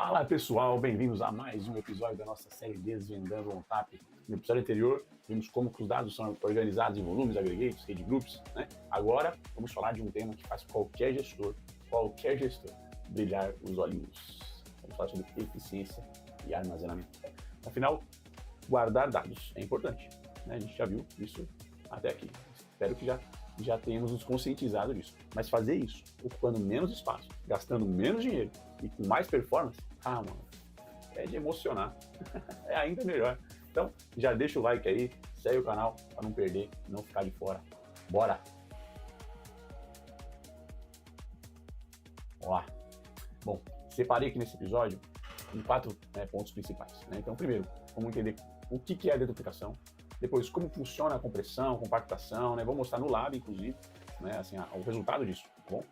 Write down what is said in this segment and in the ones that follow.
Fala pessoal, bem-vindos a mais um episódio da nossa série Desvendando ONTAP. No episódio anterior, vimos como que os dados são organizados em volumes, agregates, rede groups, né? Agora, vamos falar de um tema que faz qualquer gestor, brilhar os olhinhos. Vamos falar sobre eficiência e armazenamento. Afinal, guardar dados é importante, né? A gente já viu isso até aqui. Espero que já tenhamos nos conscientizado disso. Mas fazer isso, ocupando menos espaço, gastando menos dinheiro e com mais performance, mano, é de emocionar. É ainda melhor. Então, já deixa o like aí, segue o canal para não perder, não ficar de fora. Bora! Vamos lá. Bom, separei aqui nesse episódio em 4 pontos principais, né? Então, primeiro, vamos entender o que é a deduplicação. Depois, como funciona a compressão, compactação, né? Vou mostrar no lab, inclusive, né? Assim, o resultado disso, tá bom?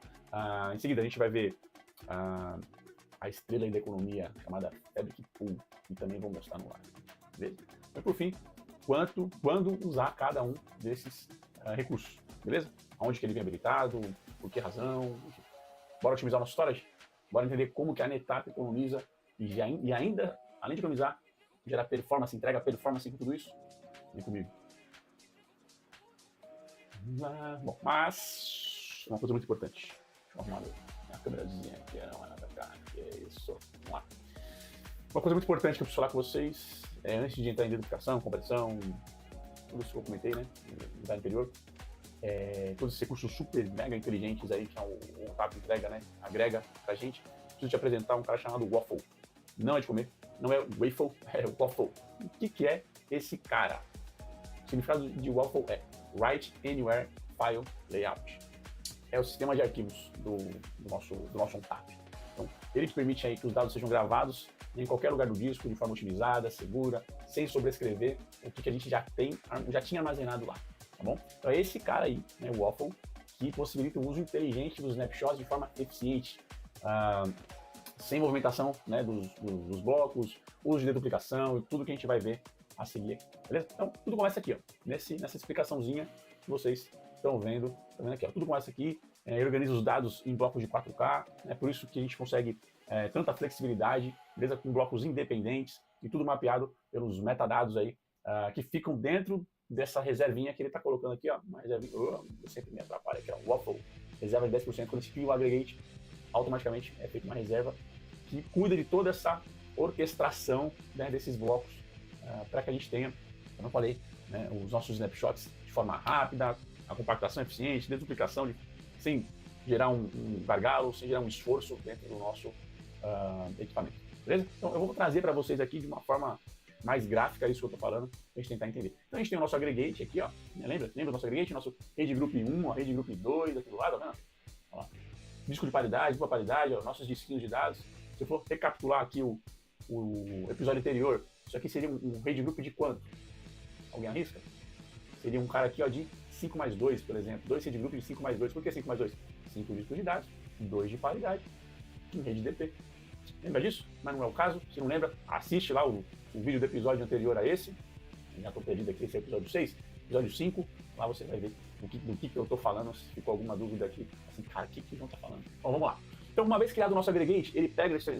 Em seguida, a gente vai ver a estrela da economia, chamada Fabric Pool, e também vou mostrar no lab, beleza? E por fim, quando usar cada um desses recursos, beleza? Onde que ele vem habilitado, por que razão, enfim. Bora otimizar o nosso storage? Bora entender como que a NetApp economiza e ainda, além de economizar, gera performance, entrega performance com tudo isso? Vem comigo. Bom, mas uma coisa muito importante. Deixa eu arrumar minha câmerazinha aqui, não é nada cá. Que é isso. Vamos lá. Uma coisa muito importante que eu preciso falar com vocês, antes de entrar em deduplicação, compressão, tudo isso que eu comentei, né, no vídeo anterior, todos esses recursos super mega inteligentes aí que o ONTAP entrega, né, agrega pra gente, preciso te apresentar um cara chamado Waffle. Não é de comer, não é waffle, é Waffle. O que é esse cara? O significado de Waffle é Write Anywhere File Layout. É o sistema de arquivos do nosso ONTAP. Então, ele te permite aí que os dados sejam gravados em qualquer lugar do disco, de forma otimizada, segura, sem sobrescrever o que a gente já tinha armazenado lá, tá bom? Então é esse cara aí, né, o Waffle, que possibilita o uso inteligente dos snapshots de forma eficiente, sem movimentação, né, dos blocos, uso de deduplicação e tudo que a gente vai ver a seguir, beleza? Então, tudo começa aqui, ó, nessa explicaçãozinha que vocês estão vendo aqui, ó. Tudo começa aqui, ele organiza os dados em blocos de 4K, né, por isso que a gente consegue tanta flexibilidade, beleza? Com blocos independentes e tudo mapeado pelos metadados aí, que ficam dentro dessa reservinha que ele está colocando aqui, ó, uma reservinha, eu sempre me atrapalho aqui, ó, Waffle, reserva de 10%, quando se cria o aggregate, automaticamente é feita uma reserva que cuida de toda essa orquestração, né, desses blocos, para que a gente tenha, como eu falei, né, os nossos snapshots de forma rápida, a compactação eficiente, deduplicação sem gerar um gargalo, sem gerar um esforço dentro do nosso equipamento, beleza? Então eu vou trazer para vocês aqui de uma forma mais gráfica isso que eu estou falando, para a gente tentar entender. Então a gente tem o nosso aggregate aqui, ó, lembra do nosso aggregate? Nosso rede group 1, a rede group 2, aqui do lado, tá vendo? Ó, disco de paridade, dupla paridade, ó, nossos disquinhos de dados. Se eu for recapitular aqui o episódio anterior, isso aqui seria um rede group de quanto? Alguém arrisca? Seria um cara aqui, ó, de 5+2, por exemplo. 2 rede group de 5+2. Por que 5+2? 5 discos de dados, 2 de paridade, em rede DP. Lembra disso? Mas não é o caso. Se não lembra, assiste lá o vídeo do episódio anterior a esse. Eu já estou perdido aqui, esse é o episódio 6. Episódio 5, lá você vai ver do que eu estou falando. Se ficou alguma dúvida aqui, assim, cara, o que não está falando? Bom, vamos lá. Então, uma vez criado o nosso aggregate, ele pega esse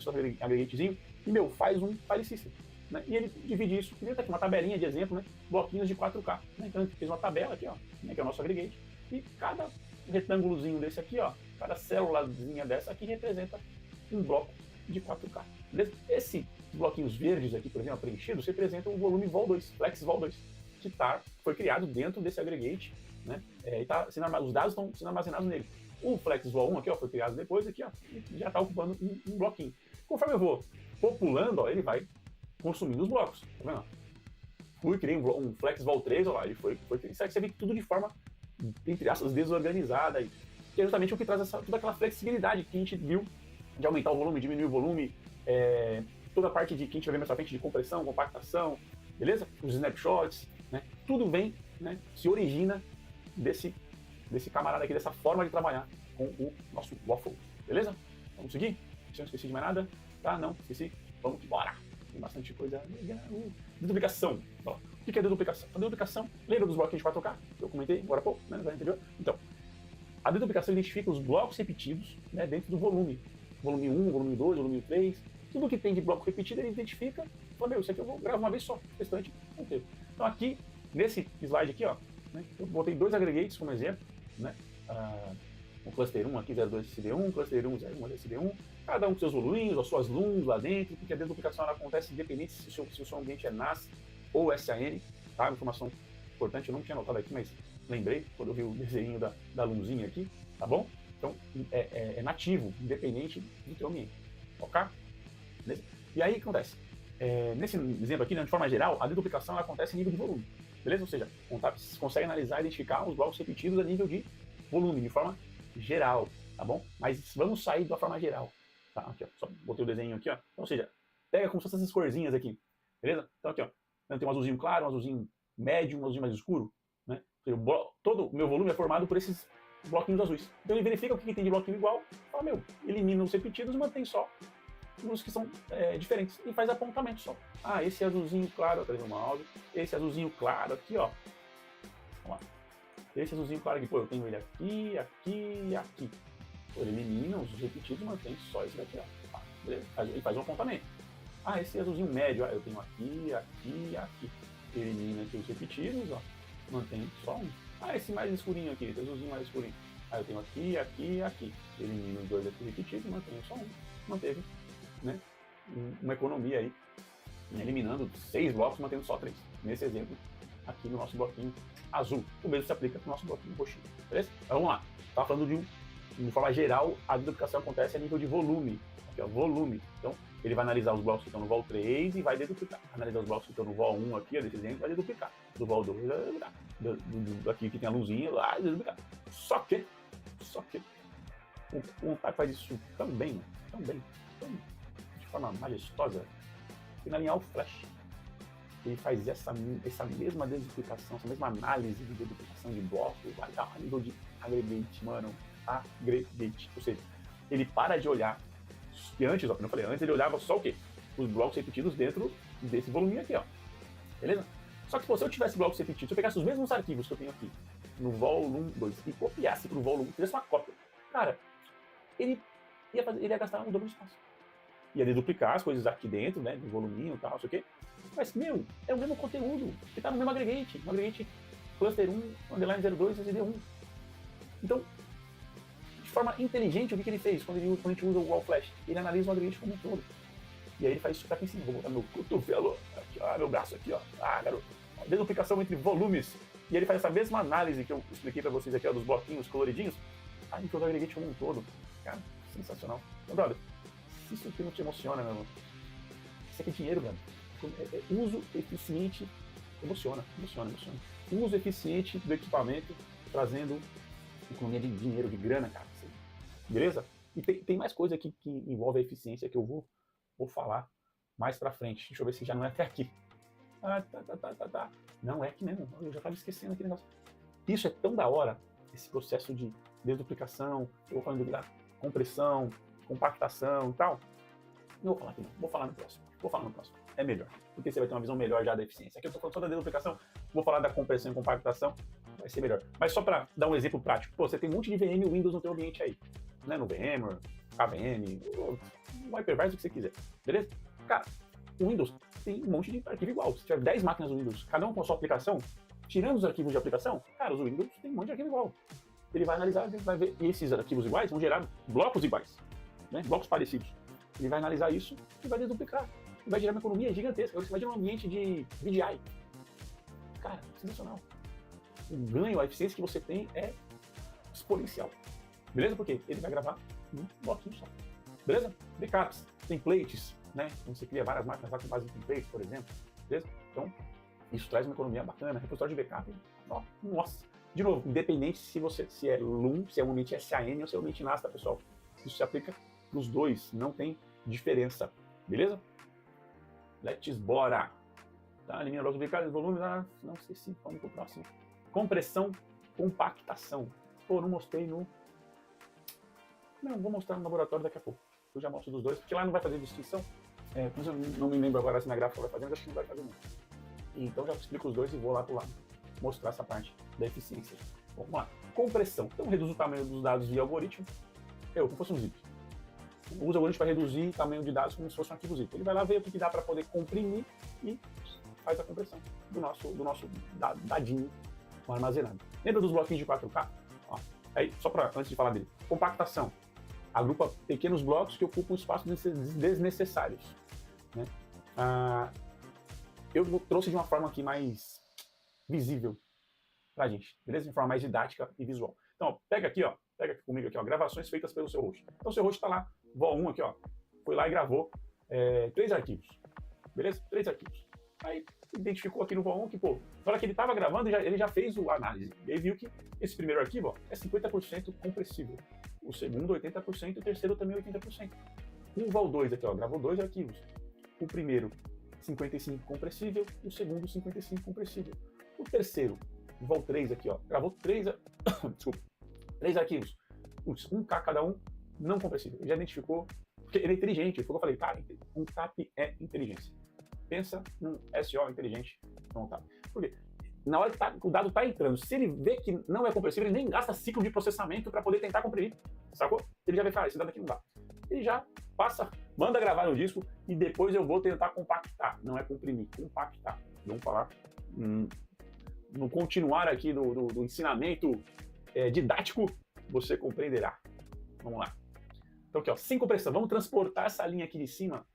aggregatezinho e, faz um file system. Né? E ele divide isso, tá aqui uma tabelinha de exemplo, né? Bloquinhos de 4K. Né? Então, a gente fez uma tabela aqui, ó, né? Que é o nosso aggregate. E cada retângulozinho desse aqui, ó, cada célulazinha dessa aqui representa um bloco de 4K. Beleza? Esses bloquinhos verdes aqui, por exemplo, preenchidos, representam o volume Vol2, Flex Vol2, que foi criado dentro desse aggregate, né? Os dados estão sendo armazenados nele. O Flex Vol1 aqui, ó, foi criado depois aqui, ó, e já está ocupando um bloquinho. Conforme eu vou populando, ó, ele vai consumindo os blocos, tá vendo? Criei um Flex Vol3, ó lá, ele foi isso aqui você vê tudo de forma, entre aspas, desorganizada, que é justamente o que traz toda aquela flexibilidade que a gente viu de aumentar o volume, diminuir o volume, toda a parte que a gente vai ver mais pra frente de compressão, compactação, beleza? Os snapshots, né? Tudo vem, né, se origina desse camarada aqui, dessa forma de trabalhar com o nosso Waffle, beleza? Vamos seguir? Se eu não esqueci de mais nada, tá? Não, esqueci. Vamos embora. Tem bastante coisa legal. Deduplicação. Ó, o que é deduplicação? A deduplicação, lembra dos bloquinhos de 4K que eu comentei agora há pouco, né, no vídeo anterior? Então, a deduplicação identifica os blocos repetidos, né, dentro do volume. Volume 1, volume 2, volume 3, Tudo que tem de bloco repetido, ele identifica, fala, meu, isso aqui eu vou gravar uma vez só, o restante não teve. Então aqui, nesse slide aqui, ó, né, eu botei 2 aggregates como exemplo, né, o cluster 1 aqui, 02CD1, cluster 1, 01, CD1, cada um com seus voluminhos, as suas LUMs lá dentro, porque a deduplicação ela acontece independente se o seu ambiente é NAS ou SAN, tá? Informação importante, eu não tinha anotado aqui, mas lembrei quando eu vi o desenho da LUMzinha aqui, tá bom? Então, é nativo, independente do teu ambiente, ok? Beleza? E aí, o que acontece? Nesse exemplo aqui, né, de forma geral, a deduplicação ela acontece a nível de volume, beleza? Ou seja, o ONTAP consegue analisar e identificar os blocos repetidos a nível de volume, de forma geral, tá bom? Mas vamos sair da forma geral, tá? Aqui, ó, só botei o desenho aqui, ó. Então, ou seja, pega como se fossem essas corzinhas aqui, beleza? Então aqui, ó, tem um azulzinho claro, um azulzinho médio, um azulzinho mais escuro, né? Todo o meu volume é formado por esses bloquinhos azuis. Então ele verifica o que tem de bloquinho igual, fala, meu, elimina os repetidos e mantém só os que são diferentes e faz apontamento só. Ah, esse azulzinho claro, tá vendo o mouse? Esse azulzinho claro aqui, ó. Vamos lá. Esse azulzinho claro aqui, pô, eu tenho ele aqui, aqui e aqui. Pô, ele elimina os repetidos e mantém só esse daqui, ó. Beleza? Ele faz um apontamento. Ah, esse azulzinho médio, eu tenho aqui, aqui e aqui. Ele elimina aqui os repetidos, ó. Mantém só um. Ah, esse mais escurinho aqui, esse azulzinho mais escurinho. Ah, eu tenho aqui, aqui e aqui. Elimina os 2 aqui repetidos e mantém só um. Manteve, né? Uma economia aí, eliminando 6 blocos, mantendo só 3. Nesse exemplo, aqui no nosso bloquinho azul. O mesmo se aplica para o nosso bloquinho roxinho. Beleza? Então vamos lá. Estava falando de forma geral, a deduplicação acontece a nível de volume. Aqui, ó, volume. Então, ele vai analisar os blocos que estão no vol 3 e vai deduplicar. Analisar os blocos que estão no vol 1 aqui, ó, desse exemplo, vai deduplicar. Do vol 2 vai deduplicar. Aqui que tem a luzinha, lá vai deduplicar. Só que o ONTAP faz isso também, de forma majestosa, e na linha All Flash. Ele faz essa mesma deduplicação, essa mesma análise de deduplicação de blocos, vai dar a nível de aggregate, mano, aggregate. Ou seja, ele para de olhar, que antes, ó, como eu falei, antes ele olhava só o quê? Os blocos repetidos dentro desse voluminho aqui, ó. Beleza? Só que se eu tivesse blocos repetidos, se eu pegasse os mesmos arquivos que eu tenho aqui, no volume 2, e copiasse pro volume, fizesse uma cópia, cara, ele ia gastar um dobro de espaço. Ia deduplicar as coisas aqui dentro, né, do voluminho e tal, não sei o quê. Mas, meu, é o mesmo conteúdo, que tá no mesmo aggregate, no aggregate cluster 1, underline 02, CD1. Então, de forma inteligente, o que ele fez quando a gente usa o All Flash? Ele analisa o aggregate como um todo. E aí ele faz isso aqui em cima. Vou botar meu cotovelo, aqui, ó, meu braço aqui, ó. Ah, garoto. Deduplicação entre volumes. E ele faz essa mesma análise que eu expliquei pra vocês aqui, ó, dos bloquinhos coloridinhos. Aí ele usa o aggregate como um todo. Cara, sensacional. Então, brother, se isso aqui não te emociona, meu irmão, isso aqui é dinheiro, velho. Uso eficiente, emociona. Uso eficiente do equipamento, trazendo economia de dinheiro, de grana, cara. Beleza? E tem mais coisa aqui que envolve a eficiência que eu vou falar mais pra frente. Deixa eu ver se já não é até aqui. Ah, tá. Não é aqui mesmo. Eu já tava esquecendo aquele negócio. Isso é tão da hora, esse processo de deduplicação, eu vou falando da compressão, compactação e tal. Não vou falar aqui não, vou falar no próximo. É melhor, porque você vai ter uma visão melhor já da eficiência. Aqui eu tô falando só da deduplicação, vou falar da compressão e compactação, vai ser melhor. Mas só para dar um exemplo prático, pô, você tem um monte de VM Windows no teu ambiente aí, né? No VMware, KVM, o hypervisor, o que você quiser, beleza? Cara, o Windows tem um monte de arquivo igual. Se tiver 10 máquinas no Windows, cada um com a sua aplicação, tirando os arquivos de aplicação, cara, os Windows tem um monte de arquivo igual. Ele vai analisar, ele vai ver, e esses arquivos iguais vão gerar blocos iguais, né? Blocos parecidos. Ele vai analisar isso e vai deduplicar. E vai gerar uma economia gigantesca. Agora você vai gerar um ambiente de VDI. Cara, sensacional. O ganho, a eficiência que você tem é exponencial. Beleza? Porque ele vai gravar um bloquinho só. Beleza? Backups, templates, né? Então você cria várias máquinas lá com base em templates, por exemplo. Beleza? Então, isso traz uma economia bacana. Repositório de backup, ó, nossa. De novo, independente se é LUM, se é um ambiente SAN ou se é um ambiente NAS, tá, pessoal? Isso se aplica nos dois, não tem diferença. Beleza? Let's bora! Tá, elimina blocos duplicados, volume, não sei se vamos pro próximo. Compressão, compactação. Pô, não mostrei no... Não, vou mostrar no laboratório daqui a pouco. Eu já mostro dos dois, porque lá não vai fazer distinção. Mas eu não me lembro agora se na gráfica vai fazer, mas acho que não vai fazer não. Então já explico os dois e vou lá pro lado mostrar essa parte da eficiência. Vamos lá. Compressão. Então reduz o tamanho dos dados via algoritmo. Como fosse um zip. Usa o Unity para reduzir o tamanho de dados como se fosse um arquivo zip. Ele vai lá ver o que dá para poder comprimir e faz a compressão do nosso dadinho armazenado. Lembra dos bloquinhos de 4K? Ó, aí, só para antes de falar dele, compactação. Agrupa pequenos blocos que ocupam espaços desnecessários. Né? Eu trouxe de uma forma aqui mais visível pra gente, beleza? De forma mais didática e visual. Então, ó, pega aqui comigo aqui, ó, gravações feitas pelo seu host. Então, o seu host tá lá, vol1 aqui, ó, foi lá e gravou 3 arquivos, beleza? 3 arquivos. Aí, identificou aqui no vol1 que, pô, na hora que ele tava gravando, ele já fez a análise. E aí viu que esse primeiro arquivo, ó, é 50% compressível. O segundo, 80%, e o terceiro também 80%. O vol2 aqui, ó, gravou 2 arquivos. O primeiro, 55 compressível, e o segundo, 55 compressível. O terceiro, o vol3 aqui, ó, gravou 3 arquivos, 1K cada um, não compressível. Ele já identificou, porque ele é inteligente, foi o que eu falei, cara, um TAP é inteligência. Pensa num SO inteligente, não um TAP. Por quê? Na hora que o dado está entrando, se ele vê que não é compressível, ele nem gasta ciclo de processamento para poder tentar comprimir, sacou? Ele já vê, cara, esse dado aqui não dá. Ele já passa, manda gravar no disco e depois eu vou tentar compactar. Não é comprimir, compactar. Vamos falar no continuar aqui do ensinamento didático, você compreenderá. Vamos lá. Então aqui, ó, sem compressão. Vamos transportar essa linha aqui de cima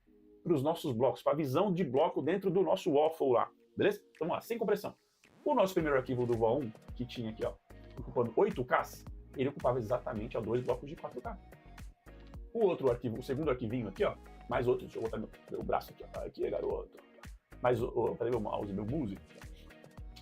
para os nossos blocos, para a visão de bloco dentro do nosso waffle lá, beleza? Então vamos lá, sem compressão. O nosso primeiro arquivo do vol1, que tinha aqui, ó, ocupando 8K, ele ocupava exatamente 2 blocos de 4K. O outro arquivo, o segundo arquivinho aqui, ó, mais outro, deixa eu botar meu braço aqui, ó, aqui, garoto. Mais, cadê meu mouse, meu mouse?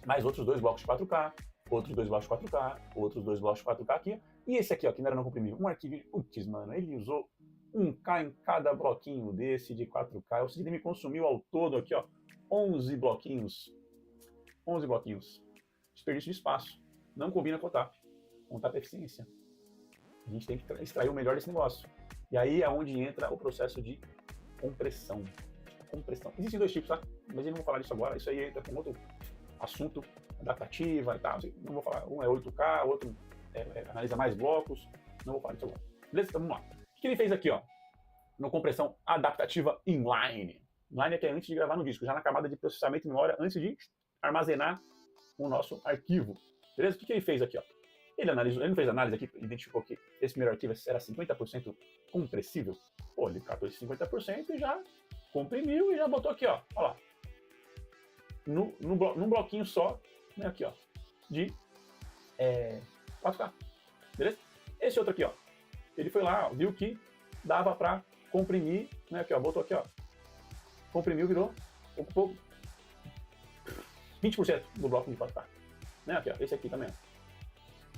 Mais outros 2 blocos de 4K, outros 2 blocos de 4K, outros 2 blocos de 4K aqui. E esse aqui, ó, que não era não comprimível, um arquivo, putz, mano, ele usou 1K em cada bloquinho desse de 4K, ou seja, ele me consumiu ao todo aqui, ó, 11 bloquinhos. 11 bloquinhos. Desperdício de espaço. Não combina com o TAP. Com o TAP é eficiência. A gente tem que extrair o melhor desse negócio. E aí é onde entra o processo de compressão. Compressão. Existem 2 tipos, tá? Mas eu não vou falar disso agora. Isso aí entra com outro assunto, adaptativa e tal. Não vou falar. Um é 8K, o outro analisa mais blocos. Não vou falar disso agora. Beleza? Então vamos lá. O que ele fez aqui, ó? Na compressão adaptativa inline. Inline é que é antes de gravar no disco, já na camada de processamento de memória, antes de armazenar o nosso arquivo. Beleza? O que ele fez aqui, ó? Ele não fez análise aqui, identificou que esse primeiro arquivo era 50% compressível. Pô, ele catou esse 50% e já comprimiu e já botou aqui, ó. Olha lá. Num bloquinho só, né, aqui, ó, de 4K. Beleza? Esse outro aqui, ó. Ele foi lá, ó, viu que dava para comprimir, né, aqui, ó, botou aqui, ó. Comprimiu, virou, ocupou 20% do bloco de 4K. Né, aqui, ó, esse aqui também, ó.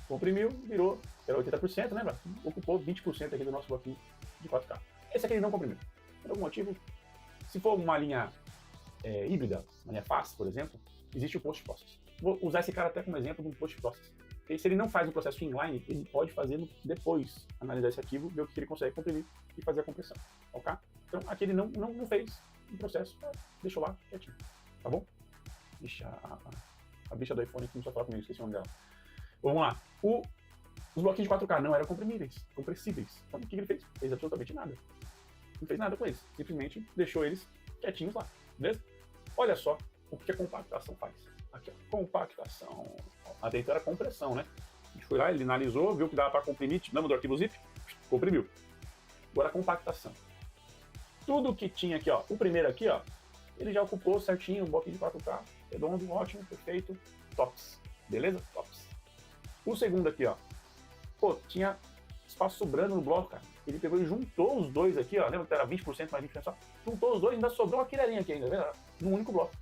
Comprimiu, virou, era 80%, lembra? Ocupou 20% aqui do nosso bloquinho de 4K. Esse aqui ele não comprimiu. Por algum motivo, se for uma linha híbrida, uma linha fast, por exemplo, existe o post-process. Vou usar esse cara até como exemplo de um post-process. Porque se ele não faz o processo inline, ele pode fazê-lo depois, analisar esse arquivo, ver o que ele consegue comprimir e fazer a compressão. Ok? Então aqui ele não fez o processo, deixou lá quietinho. Tá bom? Ixi, a bicha do iPhone começou a falar comigo, esqueci o nome dela. Vamos lá. Os bloquinhos de 4K não eram compressíveis. Então o que ele fez? Fez absolutamente nada. Não fez nada com eles. Simplesmente deixou eles quietinhos lá. Beleza? Olha só o que a compactação faz. Aqui, ó. Compactação. Até então era compressão, né? A gente foi lá, ele analisou, viu que dava para comprimir, lembra do arquivo zip? Comprimiu. Agora a compactação. Tudo que tinha aqui, ó. O primeiro aqui, ó. Ele já ocupou certinho, um bloquinho de 4K. Redondo, ótimo, perfeito. Tops. Beleza? Tops. O segundo aqui, ó. Pô, tinha espaço sobrando no bloco, cara. Ele pegou e juntou os dois aqui, ó. Lembra que era 20% mais 20% só? Juntou os dois e ainda sobrou aquele alinha aqui ainda, vendo? Num único bloco.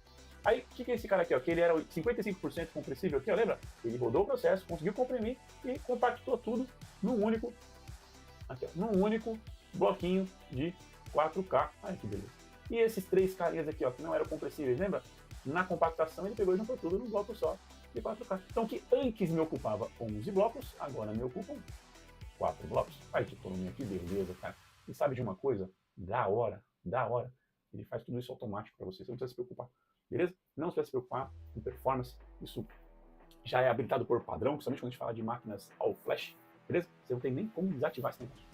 Aí, o que é esse cara aqui, ó? Que ele era 55% compressível aqui, ó, lembra? Ele rodou o processo, conseguiu comprimir e compactou tudo num único, aqui, ó, num único bloquinho de 4K. Olha que beleza. E esses 3 carinhas aqui, ó, que não eram compressíveis, lembra? Na compactação ele pegou e juntou tudo num bloco só de 4K. Então, que antes me ocupava 11 blocos, agora me ocupam 4 blocos. Ai, que economia, que beleza, cara. E sabe de uma coisa? Da hora. Ele faz tudo isso automático para você, você não precisa se preocupar. Beleza? Não precisa se preocupar com performance. Isso já é habilitado por padrão, principalmente quando a gente fala de máquinas all flash. Beleza? Você não tem nem como desativar esse negócio.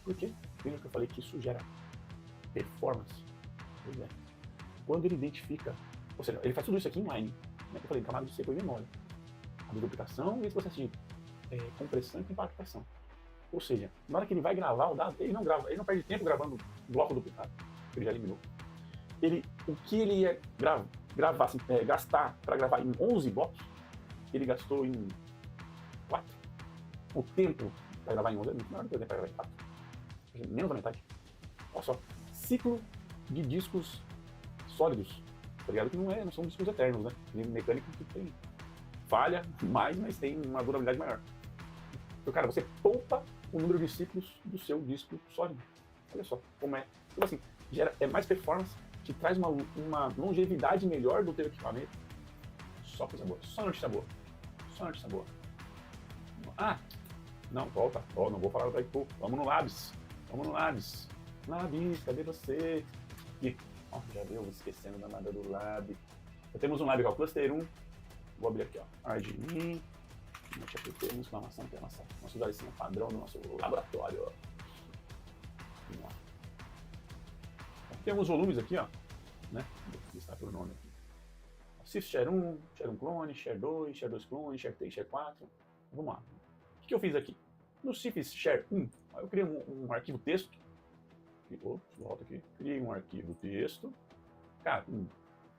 Por quê? Lembra que eu falei que isso gera performance? Pois é. Quando ele identifica, ou seja, ele faz tudo isso aqui inline, né? Eu falei, camada de CPU e memória. A duplicação e esse processo de compressão e compactação. Ou seja, na hora que ele vai gravar o dado, ele não grava, ele não perde tempo gravando bloco duplicado, que ele já eliminou. O que ele ia gastar para gravar em 11 blocos, ele gastou em 4. O tempo para gravar em 11 é muito maior do que o tempo para gravar em 4. Menos da metade. Olha só, ciclo de discos sólidos. Tá ligado que não são discos eternos, né? Tem mecânico que tem falha mais, mas tem uma durabilidade maior. Então, cara, você poupa o número de ciclos do seu disco sólido. Olha só como é. Então, assim, é mais performance, te traz uma longevidade melhor do teu equipamento. Só coisa boa. Só notícia boa. Só notícia boa. Ah, não, volta. Não vou falar do Ipo. Vamos no Labs. Vamos no Labs. Labs, cadê você? E, já deu esquecendo da nada do Lab. Já temos um Lab, ó, Cluster 1. Vou abrir aqui, ó. Arginin. Deixa eu ter uma exclamação, que é nosso usuário padrão do nosso laboratório. Ó. Vamos lá. Tem alguns volumes aqui, ó. Né? Vou listar pelo nome aqui. Cif Share 1, Share 1 clone, Share 2, Share 2 clone, Share 3, Share 4. Vamos lá. O que eu fiz aqui? No Cif Share 1, eu criei um arquivo texto. Volta aqui. Criei um arquivo texto. Cara,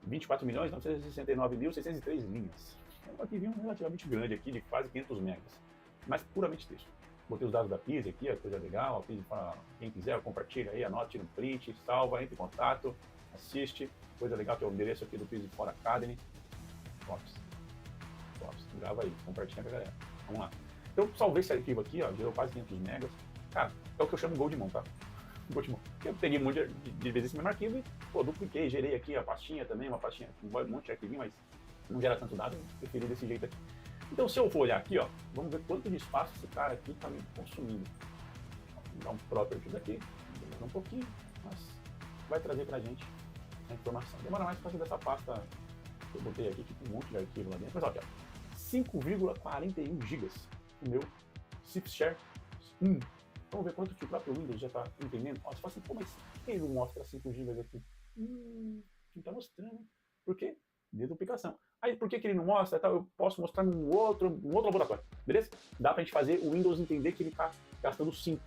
24.969.603 linhas. É um arquivinho relativamente grande aqui, de quase 500 megas. Mas puramente texto. Botei os dados da PISA aqui, a coisa legal. A PISA fala, quem quiser, compartilha aí, anote, tira um print, salva, entre em contato, assiste. Coisa legal que é o endereço aqui do PISA for Academy. Tops. Grava aí, compartilha com a galera. Vamos lá. Então, salvei esse arquivo aqui, ó, gerou quase 500 megas. Cara, é o que eu chamo Goldmon, tá? Goldmon. Eu peguei um monte de vezes esse mesmo arquivo e, dupliquei, gerei aqui a pastinha também, uma pastinha, um monte de arquivinho, mas não gera tanto dado, eu preferi desse jeito aqui. Então, se eu for olhar aqui, ó, vamos ver quanto de espaço esse cara aqui está me consumindo. Vou dar um properties aqui, demora um pouquinho, mas vai trazer pra gente a informação. Demora mais por causa dessa pasta que eu botei aqui, que tem um monte de arquivo lá dentro. Mas, ó, aqui, ó, 5,41 GB o meu Cif Share 1. Vamos ver quanto que o próprio Windows já está entendendo. Ó, você fala assim, pô, mas ele não mostra 5 GB aqui? Não está mostrando. Por quê? Deduplicação. Aí, por que ele não mostra? Tá, eu posso mostrar num outro laboratório, beleza? Dá pra gente fazer o Windows entender que ele está gastando 5,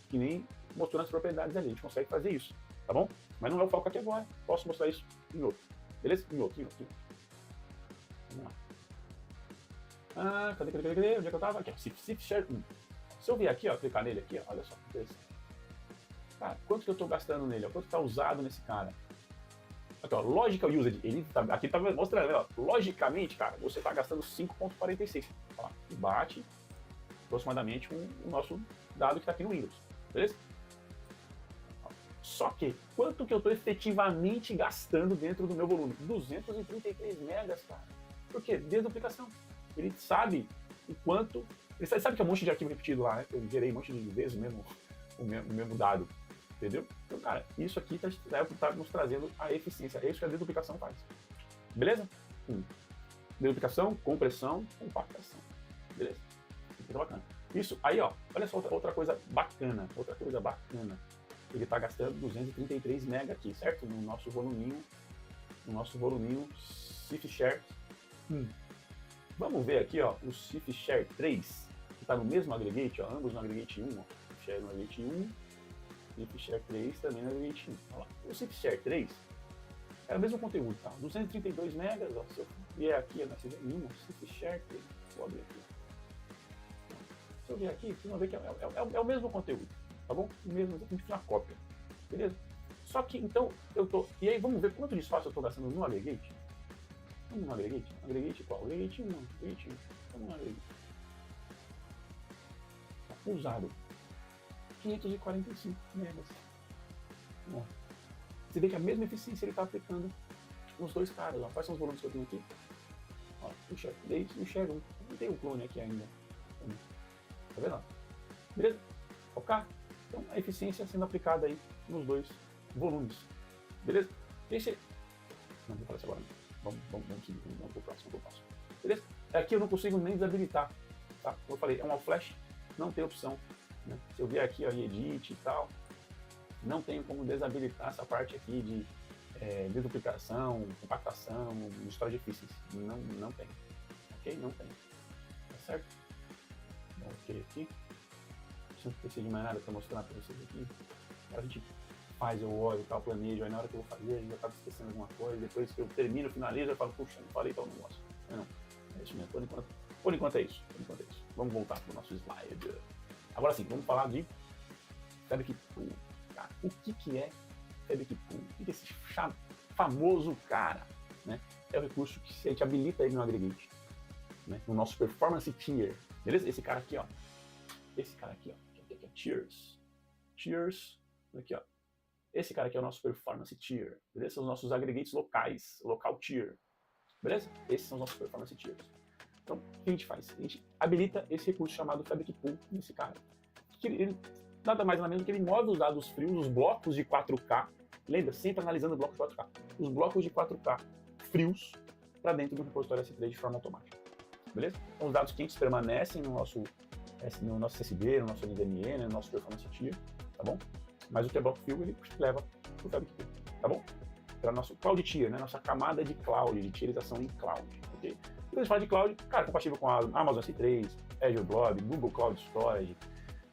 que nem mostrando as propriedades ali. A gente consegue fazer isso, tá bom? Mas não é o foco aqui agora. Posso mostrar isso em outro, beleza? Em outro. Vamos lá. Cadê? Onde é que eu tava? Aqui, ó, Cif Share 1. Se eu vier aqui, ó, clicar nele aqui, ó, olha só, interessante. Cara, quanto que eu estou gastando nele? Ó, quanto está usado nesse cara? Aqui, ó, Logical Usage, aqui tá mostrando, ó, logicamente, cara, você está gastando 5,46. Ó, bate aproximadamente o nosso dado que está aqui no Windows, beleza? Só que, quanto que eu estou efetivamente gastando dentro do meu volume? 233 megas, cara. Por quê? Deduplicação. Ele sabe o quanto... Ele sabe que é um monte de arquivo repetido lá, né? Eu gerei um monte de vezes o mesmo dado. Entendeu? Então, cara, isso aqui tá nos trazendo a eficiência. É isso que a deduplicação faz. Beleza? Deduplicação, compressão, compactação. Beleza? Isso é bacana. Isso, aí, ó, olha só outra coisa bacana. Ele tá gastando 233 MB aqui, certo? No nosso voluminho Cif Share 1. Vamos ver aqui, ó, o Cif Share 3, que tá no mesmo aggregate, ó, ambos no aggregate 1, ó. Share no aggregate 1. Cif Share 3 também no aggregate 1. Olha lá. O Cif Share 3 é o mesmo conteúdo, tá? 232 megas, ó. Se eu vier aqui na CV1, Cif Share 3, vou abrir aqui. Se eu vier aqui, vocês vão ver que é o mesmo conteúdo, tá bom? O mesmo, exatamente uma cópia, beleza? Só que, então, e aí vamos ver quanto de espaço eu tô gastando no aggregate? Vamos no aggregate? Aggregate qual? Aggregate 1, aggregate 1. Vamos no aggregate. Usado 545 megas. Ó. Você vê que a mesma eficiência ele está aplicando nos dois caras. Ó. Quais são os volumes que eu tenho aqui? Ó, o Share 3 e o Share 1. Não tem o clone aqui ainda. Tá vendo? Beleza? Ok? Então a eficiência sendo aplicada aí nos dois volumes. Beleza? Não vou falar isso agora. Vamos seguir. Vamos pro próximo. Beleza? Aqui eu não consigo nem desabilitar. Tá? Como eu falei, é uma flash, não tem opção né? Se eu vier aqui, ó, em Edit e tal, não tenho como desabilitar essa parte aqui de desduplicação, compactação, histórias difíceis. Não tem. Ok? Não tem. Tá certo? Dá um ok aqui. Não precisa de mais nada para mostrar para vocês aqui. Agora a gente faz, eu olho, tal, planejo, aí na hora que eu vou fazer, eu acabo esquecendo alguma coisa, depois que eu termino, finalizo, eu falo, puxa, não falei tal negócio. Não, é isso mesmo, por enquanto é isso, Vamos voltar para o nosso slide. Agora sim, vamos falar de Fabric Pool. Cara, o que é Fabric Pool? O que é esse famoso cara? Né? É o recurso que a gente habilita ele no aggregate, né? No nosso performance tier, beleza? Esse cara aqui, ó, que é tiers, aqui, ó. Esse cara aqui é o nosso performance tier, beleza? São os nossos aggregates locais, local tier, beleza? Esses são os nossos performance tiers. Então, o que a gente faz? A gente habilita esse recurso chamado Fabric Pool nesse cara. Que ele nada mais nada menos do que ele move os dados frios, os blocos de 4K, lembra? Sempre analisando blocos de 4K. Os blocos de 4K frios para dentro do repositório S3 de forma automática, beleza? Então, os dados quentes permanecem no nosso CSV, no nosso NVMe, né, no nosso performance tier, tá bom? Mas o que é bloco frio, ele leva para o Fabric Pool, tá bom? Para nosso Cloud Tier, né? Nossa camada de cloud, de tierização em cloud, ok? Quando a gente fala de cloud, cara, compatível com a Amazon S3, Azure Blob, Google Cloud Storage,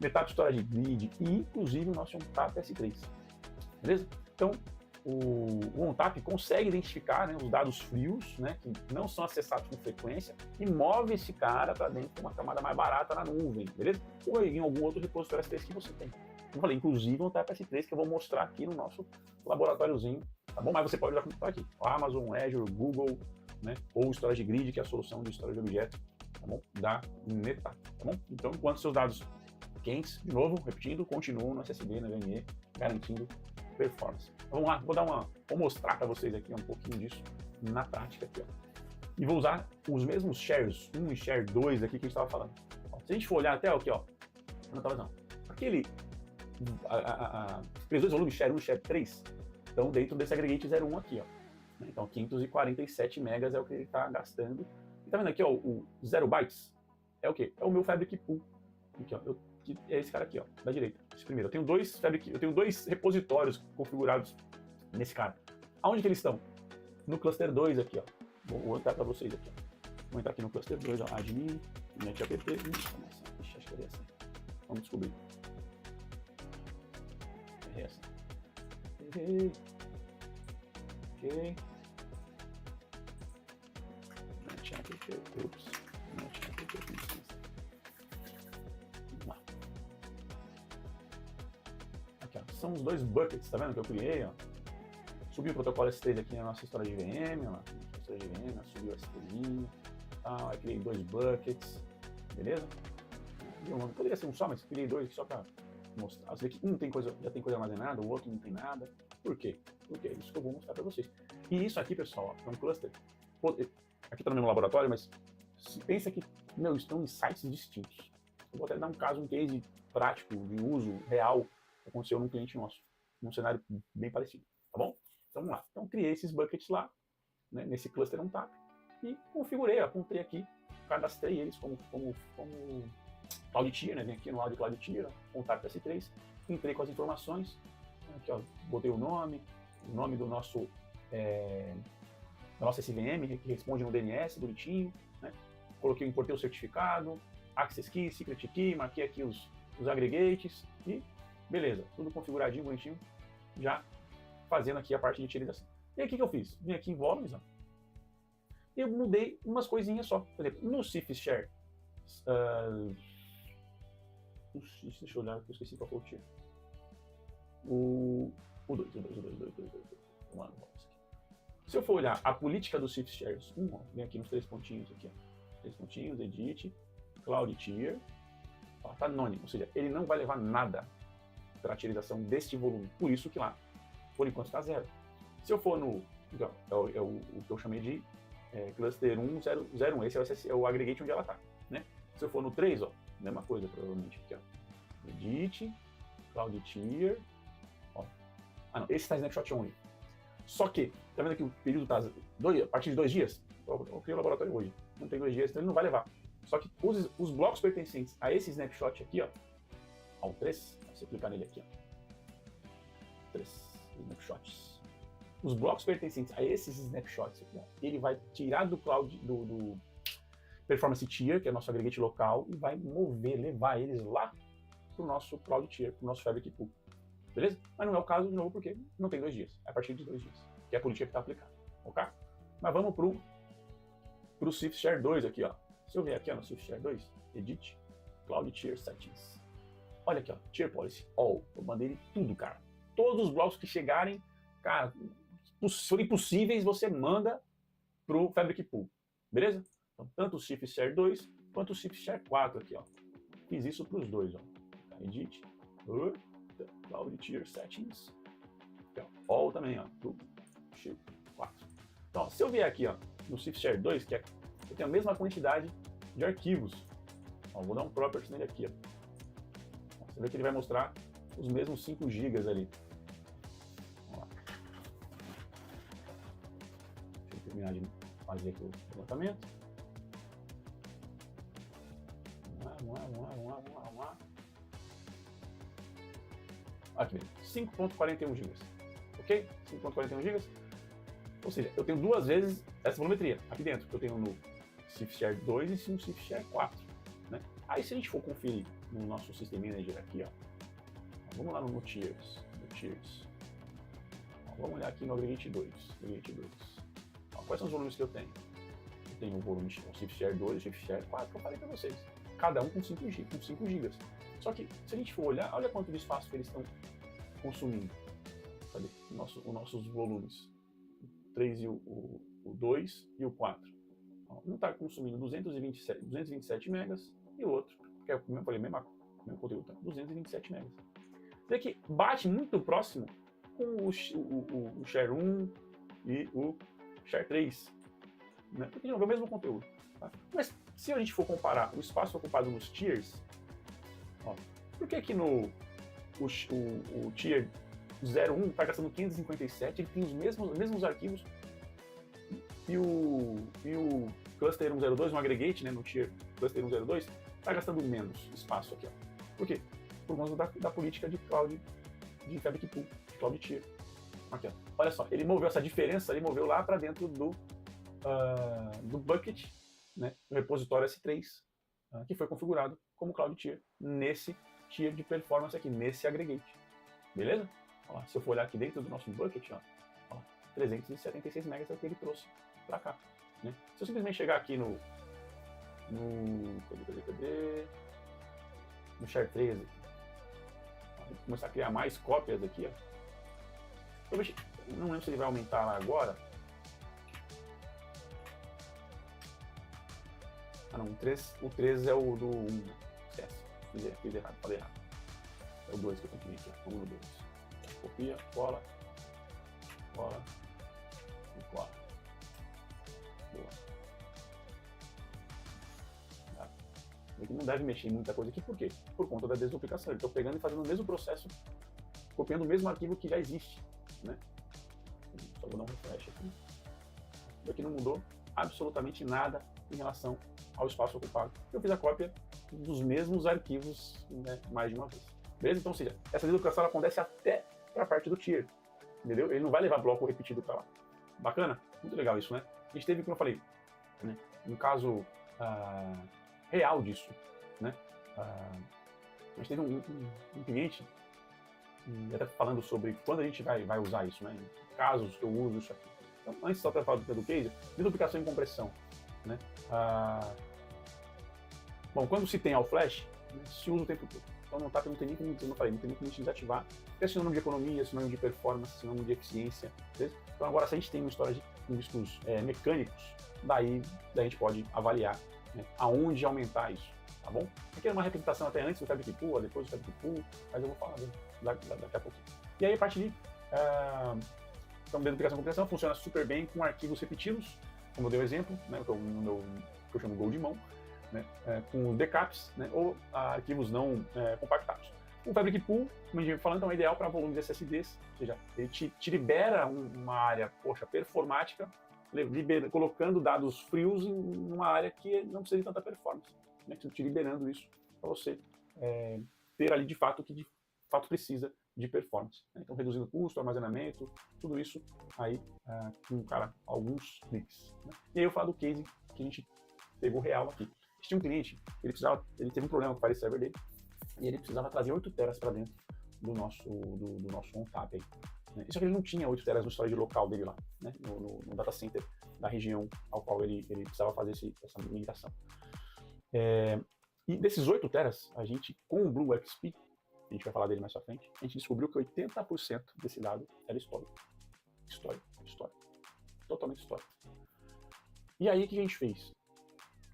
NetApp Storage Grid e, inclusive, o nosso ONTAP S3, beleza? Então, o ONTAP consegue identificar, né, os dados frios, né, que não são acessados com frequência e move esse cara para dentro de uma camada mais barata na nuvem, beleza? Ou em algum outro repositório S3 que você tem. Como eu falei, inclusive o ONTAP S3 que eu vou mostrar aqui no nosso laboratóriozinho, tá bom? Mas você pode usar como está aqui, Amazon, Azure, Google, né, ou Storage Grid, que é a solução de storage de objeto, tá bom? Da NetApp, tá bom? Então, enquanto seus dados quentes, de novo, repetindo, continuam no SSD, na NVMe, garantindo performance. Então, vamos lá, vou mostrar para vocês aqui um pouquinho disso na prática aqui, ó. E vou usar os mesmos shares 1 e share 2 aqui que a gente estava falando. Ó, se a gente for olhar até aqui, ó, aquele aqueles dois volumes, share 1 e share 3, estão dentro desse aggregate 01 aqui, ó. Então, 547 megas é o que ele está gastando. E tá vendo aqui, ó, o 0 bytes é o quê? É o meu Fabric Pool. Aqui, ó, é esse cara aqui, ó, da direita, esse primeiro. Eu tenho dois repositórios configurados nesse cara. Aonde que eles estão? No cluster 2 aqui, ó. Vou entrar para vocês aqui, ó. Vou entrar aqui no cluster 2, ó, admin, netapp, acho que é essa. Vamos descobrir. É essa. Ok. Ups. Vamos lá. Aqui, ó. São os dois buckets, tá vendo que eu criei, ó? Subi o protocolo S3 aqui na nossa história de VM, ó. História de VM, subiu o S3, tal, aí criei dois buckets, beleza? Poderia ser um só, mas criei dois aqui só para mostrar. Você vê que um tem coisa, já tem coisa armazenada, o outro não tem nada. Por quê? Porque é isso que eu vou mostrar para vocês. E isso aqui, pessoal, ó, é um cluster. Aqui está no meu laboratório, mas pensa que, estão em sites distintos. Eu vou até dar um case prático, de uso real, que aconteceu num cliente nosso, num cenário bem parecido, tá bom? Então vamos lá. Então criei esses buckets lá, né, nesse cluster ONTAP, e configurei, apontei aqui, cadastrei eles como Cloud Tier, né? Vem aqui no Audio Cloud Tier, ONTAP S3, entrei com as informações, aqui, ó, botei o nome do nosso da nossa SVM, que responde no DNS, bonitinho, né? Importei o certificado, Access Key, Secret Key, marquei aqui os aggregates e beleza, tudo configuradinho, bonitinho, já fazendo aqui a parte de utilização. E aí o que eu fiz? Vim aqui em Volumes, ó, e eu mudei umas coisinhas só. Por exemplo, no CIFS Share, deixa eu olhar, que eu esqueci qual foi o tier. O 2. Vamos lá, se eu for olhar a política do CIFS Shares 1, ó, vem aqui nos 3 pontinhos aqui, ó. 3 pontinhos, Edit, Cloud Tier, ó, tá anônimo, ou seja, ele não vai levar nada para a tierização deste volume, por isso que lá, por enquanto, está 0. Se eu for no, então, o que eu chamei de cluster 101, esse é o aggregate onde ela está, né? Se eu for no 3, ó, mesma coisa, provavelmente, aqui, ó, Edit, Cloud Tier, ó. Ah, não, esse está snapshot only. Só que, tá vendo que o período está a partir de 2 dias? Eu criei o laboratório hoje, não tem 2 dias, então ele não vai levar. Só que os blocos pertencentes a esse snapshot aqui, ó, Ó, o 3, você clicar nele aqui, ó. 3 snapshots. Os blocos pertencentes a esses snapshots aqui, ó, ele vai tirar do cloud do Performance Tier, que é o nosso aggregate local, e vai levar eles lá para o nosso Cloud Tier, para o nosso Fabric Pool. Beleza? Mas não é o caso, de novo, porque não tem 2 dias. É a partir de 2 dias, que é a política que está aplicada. Ok? Mas vamos pro SwiftShare 2 aqui, ó. Se eu vier aqui, ó, no SwiftShare 2, Edit, Cloud Tier Settings. Olha aqui, ó, Tier Policy All. Eu mandei ele tudo, cara. Todos os blocos que chegarem, cara, se forem possíveis, você manda pro Fabric Pool. Beleza? Então, tanto o SwiftShare 2 quanto o SwiftShare 4 aqui, ó. Fiz isso para os dois, ó. Edit, Cloud Tier Settings, aqui, ó. All também, ó. Pro Shift 4. Então, ó, se eu vier aqui, ó, no SwiftShare 2, que é, eu tenho a mesma quantidade de arquivos. Ó, vou dar um property nele aqui, ó. Você vê que ele vai mostrar os mesmos 5 GB ali. Vamos lá. Deixa eu terminar de fazer aqui o levantamento. Vamos lá. Aqui, 5.41 GB. Ok? 5.41 GB. Ou seja, eu tenho 2 vezes essa volumetria aqui dentro, que eu tenho no SwiftShare 2 e no SwiftShare 4. Né? Aí, se a gente for conferir no nosso System Manager aqui, ó, vamos lá no Tiers. Ó, vamos olhar aqui no Aggregate 2. Ó, quais são os volumes que eu tenho? Eu tenho o volume o SwiftShare 2 e o SwiftShare 4, que eu falei para vocês. Cada um com 5 GB. Só que, se a gente for olhar, olha quanto de espaço que eles estão consumindo. Cadê? Os nossos volumes. O 3 e o 2 e o 4. Um está consumindo 227 megas e o outro, que é, como eu falei, mesmo conteúdo, tá? 227 megas. Você vê que bate muito próximo com o Share 1 e o Share 3. Né? Porque de novo é o mesmo conteúdo. Tá? Mas se a gente for comparar o espaço ocupado nos tiers, ó, por que no o tier 01 está gastando 557, ele tem os mesmos arquivos, e o cluster 102, no aggregate, né, no tier cluster 102, está gastando menos espaço aqui. Ó. Por quê? Por conta da política de cloud, de Fabric Pool, de Cloud Tier. Aqui, ó. Olha só, ele moveu essa diferença, ele moveu lá para dentro do bucket, né, do repositório S3, que foi configurado como Cloud Tier, nesse tier de performance aqui, nesse aggregate. Beleza? Ó, se eu for olhar aqui dentro do nosso bucket, ó, 376 megas é o que ele trouxe para cá. Né? Se eu simplesmente chegar aqui no Share 13, começar a criar mais cópias aqui, ó. Eu não lembro se ele vai aumentar lá agora. Ah não, o 3 é o do 1. Esquece, fiz errado, falei errado. É o 2 que eu tenho que vir aqui, vamos no 2. Copia, cola e cola. Boa. Tá. Não deve mexer em muita coisa aqui, por quê? Por conta da desduplicação. Eu estou pegando e fazendo o mesmo processo, copiando o mesmo arquivo que já existe. Né? Só vou dar um refresh aqui. Aqui não mudou absolutamente nada em relação ao espaço ocupado. Eu fiz a cópia dos mesmos arquivos, né, mais de uma vez. Beleza? Então, ou seja, essa desduplicação acontece até para a parte do tier. Entendeu? Ele não vai levar bloco repetido para lá. Bacana? Muito legal isso, né? A gente teve, como eu falei, né, um caso real disso. Né? A gente teve um cliente, até falando sobre quando a gente vai usar isso, né? Em casos que eu uso isso aqui. Então, antes só para falar do case, desduplicação e compressão. Né? Bom, quando se tem all flash, se usa o tempo todo. Então não tem nem como, como eu falei, não tem nem como desativar. É sinônimo de economia, sinônimo de performance, sinônimo de eficiência. Beleza? Então agora, se a gente tem uma história com discos mecânicos, daí a gente pode avaliar, né, aonde aumentar isso. Tá bom? Aqui é uma representação até antes do Fabric Pool, depois do Fabric Pool, mas eu vou falar daqui a pouquinho. E aí, a partir de então, desduplicação e compressão funciona super bem com arquivos repetidos, como eu dei o exemplo, né, que eu chamo Gol de mão, né, com backups, né, ou arquivos não compactados. O Fabric Pool, como a gente vem falando, então, é ideal para volumes SSDs, ou seja, ele te libera uma área, performática, colocando dados frios em uma área que não precisa de tanta performance, né, te liberando isso para você ter ali de fato o que de fato precisa de performance. Né? Então, reduzindo o custo, armazenamento, tudo isso aí com, cara, alguns cliques. Né? E aí eu falo do case que a gente pegou real aqui. A gente tinha um cliente, ele teve um problema com o File Server dele, e ele precisava trazer 8 teras para dentro do nosso ONTAP aí. Né? Só que ele não tinha 8 teras no storage local dele lá, né? no data center da região ao qual ele precisava fazer essa migração. E desses 8 teras, a gente, com o BlueXP, a gente vai falar dele mais pra frente, a gente descobriu que 80% desse dado era histórico. Histórico. Totalmente histórico. E aí, o que a gente fez?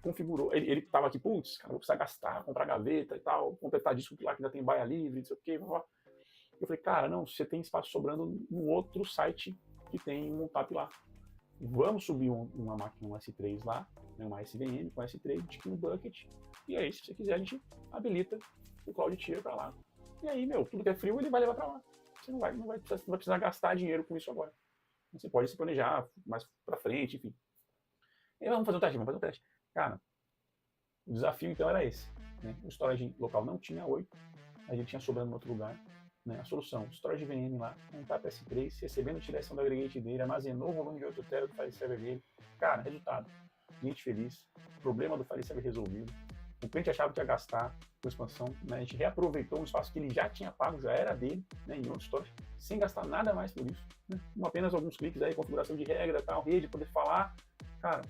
Configurou, ele tava aqui, putz, cara, vou precisar gastar, comprar gaveta e tal, completar disco lá que ainda tem baia livre, não sei o que, eu falei, cara, não, você tem espaço sobrando no outro site que tem um ONTAP lá. Vamos subir uma máquina, um S3 lá, né, uma SVM com S3, de um bucket, e aí, se você quiser, a gente habilita o Cloud Tier para lá. E aí, tudo que é frio, ele vai levar para lá. Você não vai precisar gastar dinheiro com isso agora. Você pode se planejar mais para frente, enfim. E vamos fazer um teste. Cara, o desafio então era esse. Né? O storage local não tinha 8, a gente tinha sobrando em outro lugar. Né? A solução, storage VM lá, ONTAP S3, recebendo a direção do aggregate dele, armazenou o volume de 8 TB do file server dele. Cara, resultado, cliente feliz, problema do file server resolvido. O cliente achava que ia gastar com expansão, né? A gente reaproveitou um espaço que ele já tinha pago, já era dele, né? Em outro storage, sem gastar nada mais por isso. Né? Com apenas alguns cliques aí, configuração de regra, tal, rede, poder falar. Cara,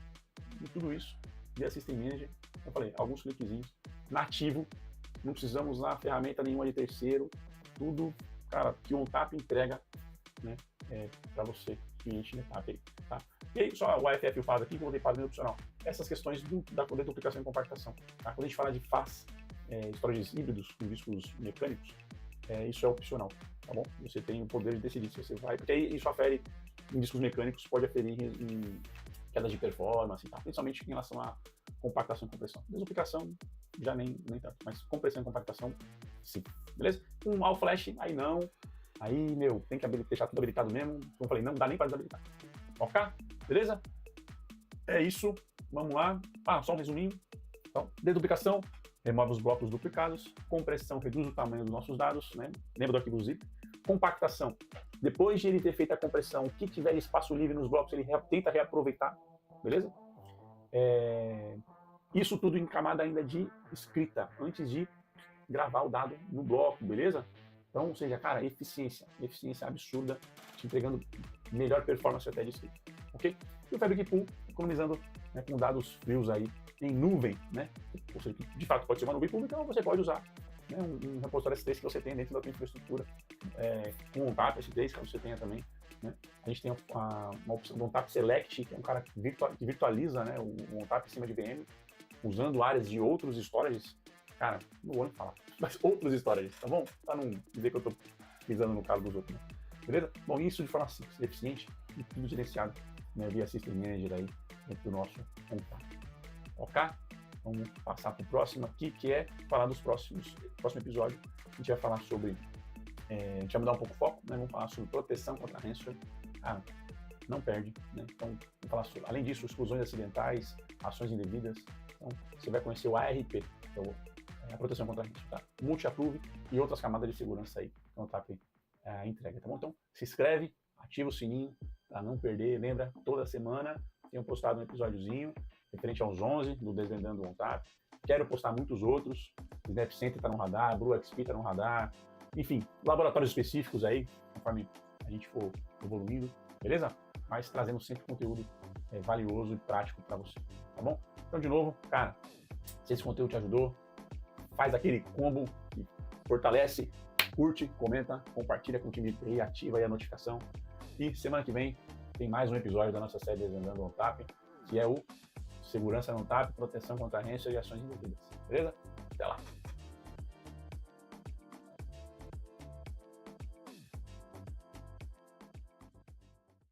e tudo isso via System Manager. Eu falei, alguns cliquezinhos, nativo, não precisamos usar ferramenta nenhuma de terceiro, tudo, cara, que o ONTAP entrega, né, para você, cliente NetApp aí, tá? E aí, só o AFF faz aqui, que eu vou ter para opcional. Essas questões da deduplicação e compactação, tá? Quando a gente fala de FAS, storages híbridos com discos mecânicos, isso é opcional, tá bom? Você tem o poder de decidir se você vai, porque aí isso afere em discos mecânicos, pode aferir em queda de performance e tal, principalmente em relação a compactação e compressão. Desuplicação, já nem tanto, mas compressão e compactação, sim. Beleza? Um all flash, aí não. Aí, tem que deixar tudo habilitado mesmo. Como eu falei, não dá nem para desabilitar. Ok? Beleza? É isso. Vamos lá. Só um resuminho. Então, deduplicação, remove os blocos duplicados. Compressão, reduz o tamanho dos nossos dados, né? Lembra do arquivo zip. Compactação. Depois de ele ter feito a compressão, o que tiver espaço livre nos blocos, ele tenta reaproveitar. Beleza? Isso tudo em camada ainda de escrita, antes de gravar o dado no bloco, beleza? Então, ou seja, cara, eficiência absurda, te entregando melhor performance até de escrita, ok? E o Fabric Pool, economizando, né, com dados frios aí em nuvem, né? Ou seja, de fato pode ser uma nuvem pública, ou você pode usar, né, um repositório S3 que você tem dentro da sua infraestrutura, com um ONTAP S3 que você tenha também. Né? A gente tem uma opção do ONTAP Select, que é um cara que virtualiza, né, o ONTAP em cima de VM, usando áreas de outros storages. Cara, não vou nem falar, mas outros storages, tá bom? Pra não dizer que eu tô pisando no calo dos outros, né? Beleza? Bom, isso de forma simples, eficiente e tudo gerenciado, né, via System Manager aí dentro do nosso ONTAP. Ok? Vamos passar para o próximo aqui, que é falar dos próximo episódio. A gente vai falar sobre, a gente vai mudar um pouco o foco, né? Vamos falar sobre proteção contra ransomware. Não perde, né? Então, vamos falar sobre, além disso, exclusões acidentais, ações indevidas. Então, você vai conhecer o ARP, que é a proteção contra ransomware, tá? Multi-approve e outras camadas de segurança aí, que o ONTAP entrega, tá bom? Então, se inscreve, ativa o sininho para não perder. Lembra, toda semana tenho postado um episódiozinho referente aos 11 do Desvendando o ONTAP. Quero postar muitos outros. O Snap Center está no radar, BlueXP está no radar. Enfim, laboratórios específicos aí, conforme a gente for evoluindo, beleza? Mas trazendo sempre conteúdo valioso e prático para você, tá bom? Então, de novo, cara, se esse conteúdo te ajudou, faz aquele combo que fortalece, curte, comenta, compartilha com o time e ativa aí a notificação. E semana que vem tem mais um episódio da nossa série Desvendando o ONTAP, que é o Segurança no ONTAP, proteção contra ransomware e ações indevidas. Beleza?